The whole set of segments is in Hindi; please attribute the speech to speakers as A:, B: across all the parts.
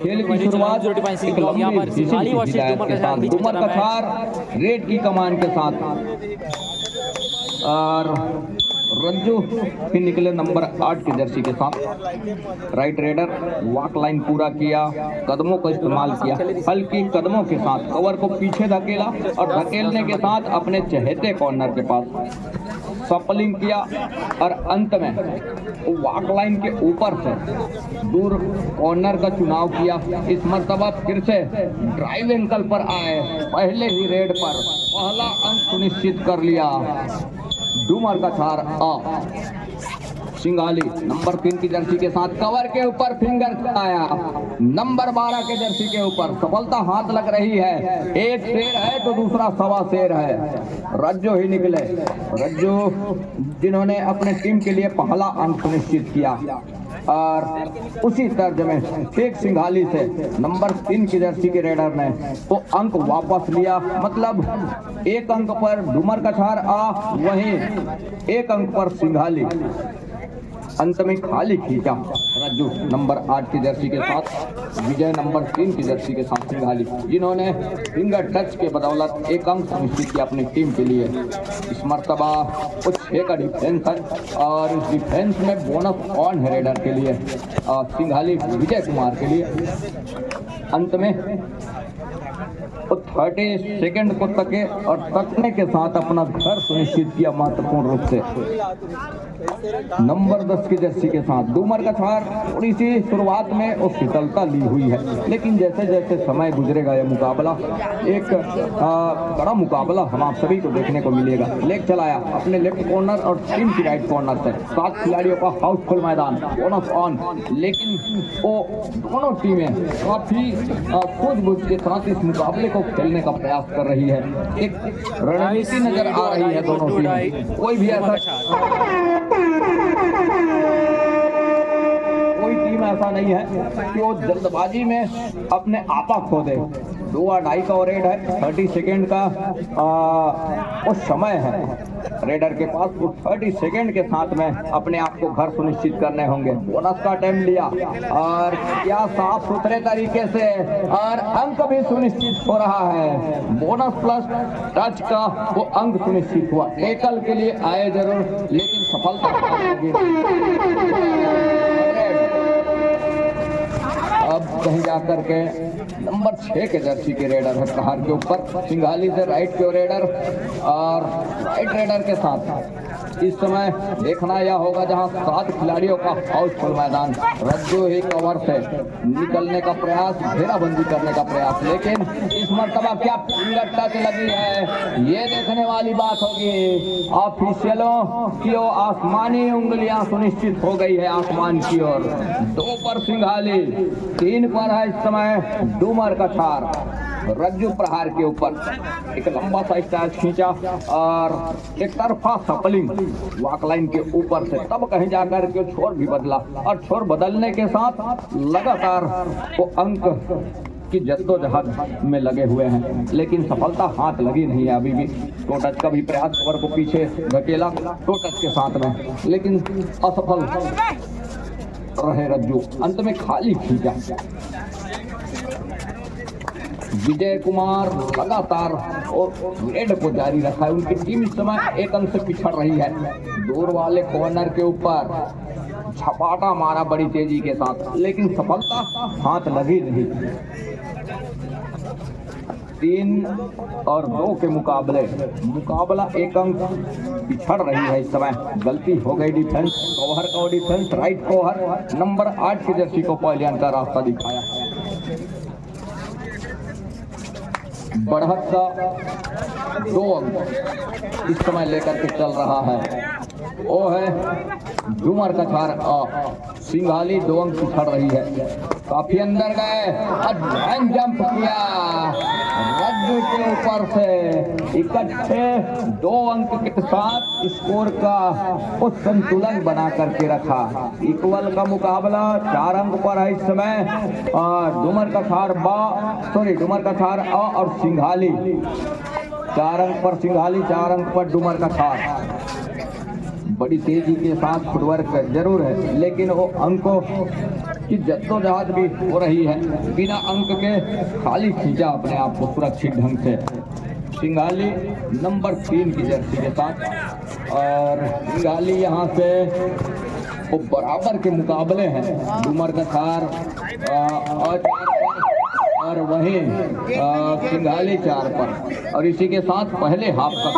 A: खेल की शुरुआत एक लंबी सिंघाली के साथ डूमर कछार रेड की कमान के साथ और रज्जू फिर निकले नंबर 8 की जर्सी के साथ। राइट रेडर वॉक लाइन पूरा किया, कदमों का इस्तेमाल किया, हल्की कदमों के साथ कवर को पीछे धकेला और धकेलने के साथ अपने चहेते कॉर्नर के पास सपलिंग किया और अंत में वॉक लाइन के ऊपर से दूर कॉर्नर का चुनाव किया। इस मर्तबा फिर से ड्राइव एंकल पर आए, पहले ही रेड पर पहला अंक सुनिश्चित कर लिया। डूमर कछार आ सिंघाली नंबर 3 की जर्सी के साथ कवर के ऊपर फिंगर आया, नंबर 12 के जर्सी के ऊपर सफलता हाथ लग रही है। एक शेर है तो दूसरा सवा शेर है। रज्जू ही निकले, रज्जू जिन्होंने अपने टीम के लिए पहला अंक सुनिश्चित किया और उसी तर्ज में एक सिंघाली से नंबर 3 की जर्सी के रेडर ने वो अंक वापस लिया। मतलब एक अंक पर डूमर कछार आ, वहीं एक अंक पर सिंघाली। अंत में खाली खींचा रज्जू नंबर 8 की जर्सी के साथ, विजय नंबर 3 की जर्सी के साथ सिंघाली, जिन्होंने फिंगर टच के बदौलत एक अंक सुनिश्चित किया अपनी टीम के लिए। इस मर्तबा कुछ 6 का डिफेंस है और इस डिफेंस में बोनस ऑन है रेडर के लिए और सिंघाली विजय कुमार के लिए। अंत में 30 सेकंड को तके और तकने के साथ अपना घर सुनिश्चित किया महत्वपूर्ण रूप से। नंबर 10 की जर्सी के साथ डूमर कछार थोड़ी सी शुरुआत में वो शीतलता ली हुई है, लेकिन जैसे जैसे समय गुजरेगा यह मुकाबला एक बड़ा मुकाबला हम आप सभी को देखने को मिलेगा। लेग चलाया अपने लेफ्ट कॉर्नर और टीम की राइट कॉर्नर से 7 खिलाड़ियों का हाउसफुल मैदान, बोनस ऑन, लेकिन वो दोनों टीमें काफी सूझबूझ के साथ इस मुकाबले को खेलने का प्रयास कर रही है। एक रणनीति नजर आ रही है दोनों टीम। कोई टीम ऐसा नहीं है कि वो जल्दबाजी में अपने आपा खो दे। 2-2.5 का रेड है, 30 सेकेंड का वो समय है रेडर के पास। वो 30 सेकेंड के साथ में अपने आप को घर सुनिश्चित करने होंगे। बोनस का टाइम लिया और क्या साफ सुथरे तरीके से और अंक भी सुनिश्चित हो रहा है। बोनस प्लस टच का वो अंक सुनिश्चित हुआ। टेकल के लिए आए जरूर, लेकिन सफलता अब कहीं जाकर के नंबर 6 के जर्सी के रेडर है प्रहार के ऊपर, सिंघाली से राइट के रेडर और राइट रेडर के साथ इस समय देखना यह होगा जहां 7 खिलाड़ियों का हाउसफुल मैदान। रज्जू ही कवर से निकलने का प्रयास, घेराबंदी करने का प्रयास, लेकिन इस मर्तबा क्या फिंगर टच लगी है ये देखने वाली बात होगी। ऑफिशियलों की वो आसमानी उंगलियां सुनिश्चित हो गई है आसमान की ओर। 2 पर सिंघाली, 3 पर है इस समय डूमर कछार। रज्जू प्रहार के ऊपर एक लंबा सा स्टैच खींचा और एक तरफा सपलिंग वॉक लाइन के ऊपर से, तब कहीं जाकर के छोर भी बदला और छोर बदलने के साथ लगातार वो अंक की जद्दोजहद में लगे हुए हैं, लेकिन सफलता हाथ लगी नहीं है अभी भी। टो टच का भी प्रयास, कवर को पीछे धकेला टो टच के साथ में, लेकिन असफल रहे रज्जू। अंत में खाली खींचा। विजय कुमार लगातार और रेड को जारी रखा है। उनकी टीम इस समय एक अंक से पिछड़ रही है। दूर वाले कॉर्नर के ऊपर झपाटा मारा बड़ी तेजी के साथ, लेकिन सफलता हाथ लगी नहीं। 3 और 2 के मुकाबला एक अंक पिछड़ रही है इस समय। गलती हो गई डिफेंस, कोहर का डिफेंस, राइट कोहर नंबर 8 की जर्सी को पहचान का रास्ता दिखाया। बढ़त का 2 अंक इस समय लेकर के चल रहा है, वो है डूमर कछार आ। सिंघाली 2 अंक पिछड़ रही है, काफी अंदर गए और जंप किया रज्जू के ऊपर से। इकट्ठे 2 अंक के साथ स्कोर का उस संतुलन बना करके रखा। इक्वल का मुकाबला 4 अंक पर है इस समय। डूमर कछार आ और सिंघाली 4 अंक पर सिंघाली, 4 अंक पर डूमर कछार। बड़ी तेजी के साथ फुटवर्क जरूर है, लेकिन वो अंकों की जद्दोजहद भी हो रही है, बिना अंक के खाली खींचा अपने आप को सुरक्षित ढंग से सिंघाली नंबर 3 की जर्सी के साथ। और सिंघाली यहाँ से वो बराबर के मुकाबले हैं डूमर कछार और वहीं सिंघाली 4 पर। और इसी के साथ पहले हाफ का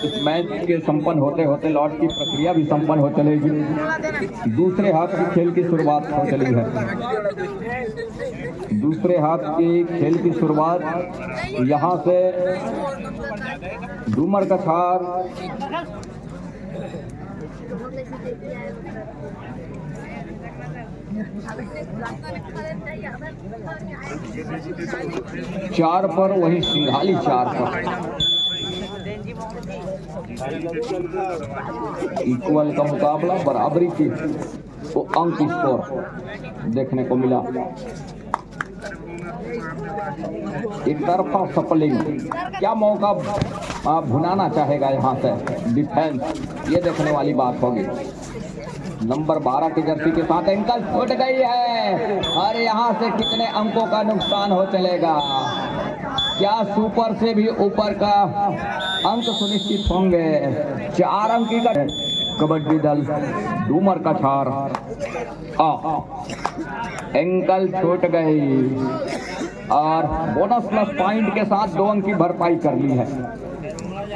A: इस मैच के संपन्न होते होते लॉट की प्रक्रिया भी संपन्न हो चलेगी। दूसरे हाफ की खेल की शुरुआत हो चली है। दूसरे हाफ की खेल की शुरुआत यहाँ से डूमर कछार 4 पर, वहीं सिंघाली 4 पर। इक्वल का मुकाबला, बराबरी की वो अंक स्कोर देखने को मिला। एक तरफा सफलिंग, क्या मौका भुनाना चाहेगा यहाँ से डिफेंस, ये देखने वाली बात होगी। नंबर 12 की जर्सी के साथ एंकल छूट गई है और यहाँ से कितने अंकों का नुकसान हो चलेगा। क्या सुपर से भी ऊपर का अंक सुनिश्चित होंगे। 4 अंक की कबड्डी दल डूमर कछार। एंकल छूट गई और बोनस प्लस पॉइंट के साथ 2 अंक की भरपाई कर ली है।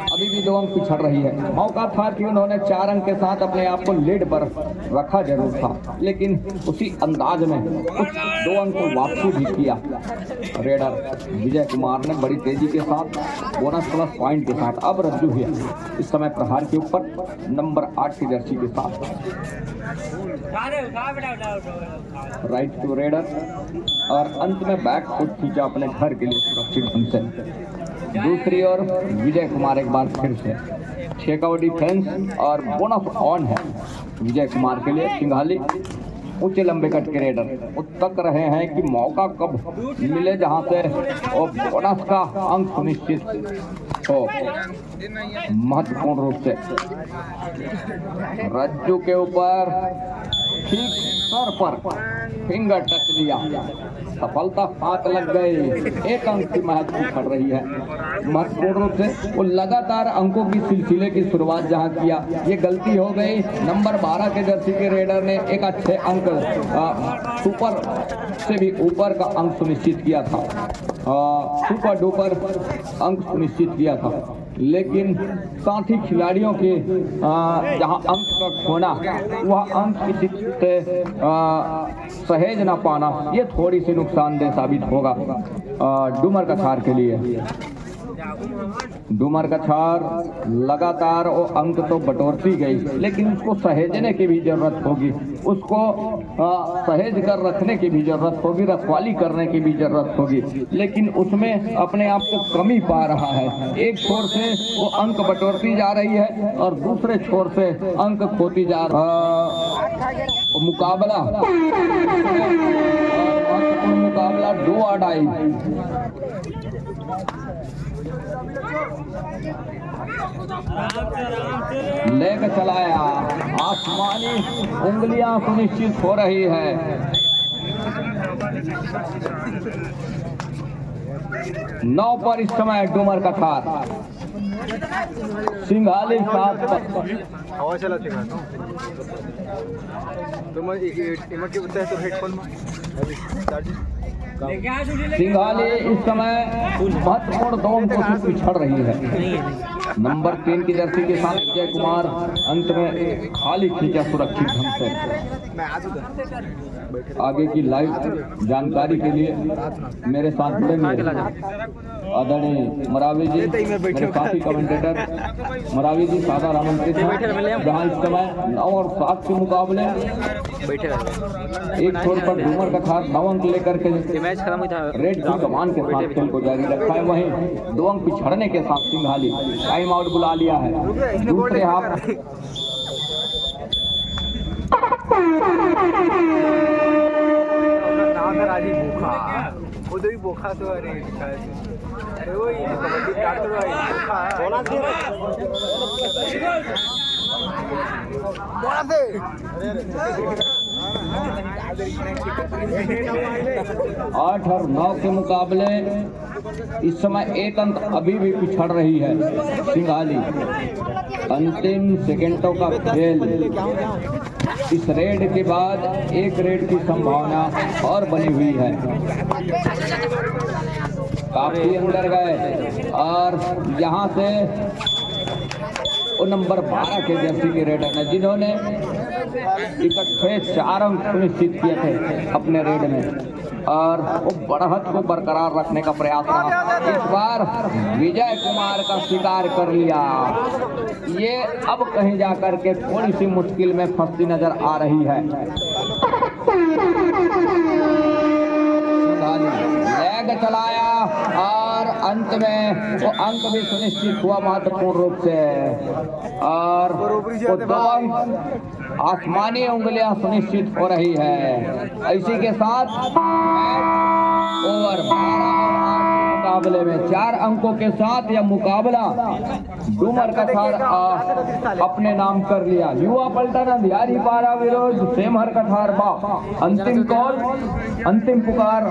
A: अभी भी 2 अंक पिछड़ रही है। मौका था कि उन्होंने 4 अंक के साथ अपने आप को लीड पर रखा जरूर था, लेकिन उसी अंदाज में कुछ 2 अंक को वापसी भी किया। रेडर विजय कुमार ने बड़ी तेजी के साथ बोनस प्लस पॉइंट के साथ अब रज्जू है इस समय प्रहार के ऊपर नंबर 8 की जर्सी के साथ। राइट टू रेडर और अंत में बैक फुट खींचा अपने घर के लिए सुरक्षित ढंग से। दूसरी ओर विजय कुमार एक बार फिर से 6 का डिफेंस और बोनस ऑन है विजय कुमार के लिए। सिंघाली ऊंचे लंबे कट के रेडर वो तक रहे हैं कि मौका कब मिले जहां से और बोनस का अंक सुनिश्चित हो। महत्वपूर्ण रूप से रज्जू के ऊपर ठीक सर पर फिंगर टच लिया, सफलता हाथ लग गई। 1 अंक की महत्व पड़ रही है। महत्वपूर्ण रूप से वो लगातार अंकों की सिलसिले की शुरुआत जहां किया, ये गलती हो गई। नंबर 12 के जर्सी के रेडर ने एक अच्छे अंक सुपर से भी ऊपर का अंक सुनिश्चित किया था, सुपर डुपर अंक सुनिश्चित किया था, लेकिन साथी खिलाड़ियों के जहां अंक का खोना, वह अंक किसी से सहेज ना पाना, ये थोड़ी सी नुकसानदेह साबित होगा डूमर कछार के लिए। डूमर कछार लगातार वो अंक तो बटोरती गई, लेकिन उसको सहेजने की भी जरूरत होगी, उसको सहेज कर रखने की भी जरूरत होगी, रखवाली करने की भी जरूरत होगी, लेकिन उसमें अपने आप को कमी पा रहा है। एक छोर से वो अंक बटोरती जा रही है और दूसरे छोर से अंक खोती जा रही। मुकाबला मुकाबला डू और डाई। लेकर चलाया, आसमानी उंगलियां सुनिश्चित हो रही है। 9 पर इस समय डूमर कछार, सिंघाली 7 पर।
B: हवा चला तो मग के बोलता है तो हेडफोन
A: सिंघाली इस समय महत्वपूर्ण 2 अंकों से पिछड़ रही है। नंबर 3 की जर्सी के साथ विजय कुमार अंत में खाली खींचा सुरक्षित ढंग से। आगे की लाइव जानकारी के लिए मेरे साथ जुड़ेंगे आदरणीय मरावी जी, मेरे साथी कमेंटेटर मरावी जी सादा आमंत्रित हैं। जहां इस समय 9 और 7 के मुकाबले एक छोर पर डूमर कछार 9 अंक लेकर के रेड की कमान के साथ खेल को जारी रखा है, वहीं 2 अंक पिछड़ने के साथ सिंघाली टाइम आउट बुला लिया है। दूसरे हाफ
B: बोखा तो अरे वही कबड्डी काटतो बोला
A: 8 और 9 के मुकाबले इस समय एक अंक अभी भी पिछड़ रही है सिंघाली। अंतिम सेकेंडों का खेल। इस रेड के बाद एक रेड की संभावना और बनी हुई है। काफी अंदर गए और यहाँ से वो नंबर 12 के जर्सी के रेडर ने, जिन्होंने इकट्ठे 4 अंक सुनिश्चित किए थे अपने रेड में और वो बढ़त को बरकरार रखने का प्रयास रहा। इस बार विजय कुमार का शिकार कर लिया। ये अब कहीं जाकर के थोड़ी सी मुश्किल में फंसती नजर आ रही है। लेग चलाया और अंत में वो अंक भी सुनिश्चित हुआ महत्वपूर्ण रूप से और वो 2 अंक आसमानी उंगलियां सुनिश्चित हो रही है। इसी के साथ ओवर 12 मुकाबले में 4 अंकों के साथ यह मुकाबला डूमर कठार अपने नाम कर लिया। युवा पलटन अंधियारी पारा विरोध सेमहर कठार बा। अंतिम कॉल, अंतिम पुकार।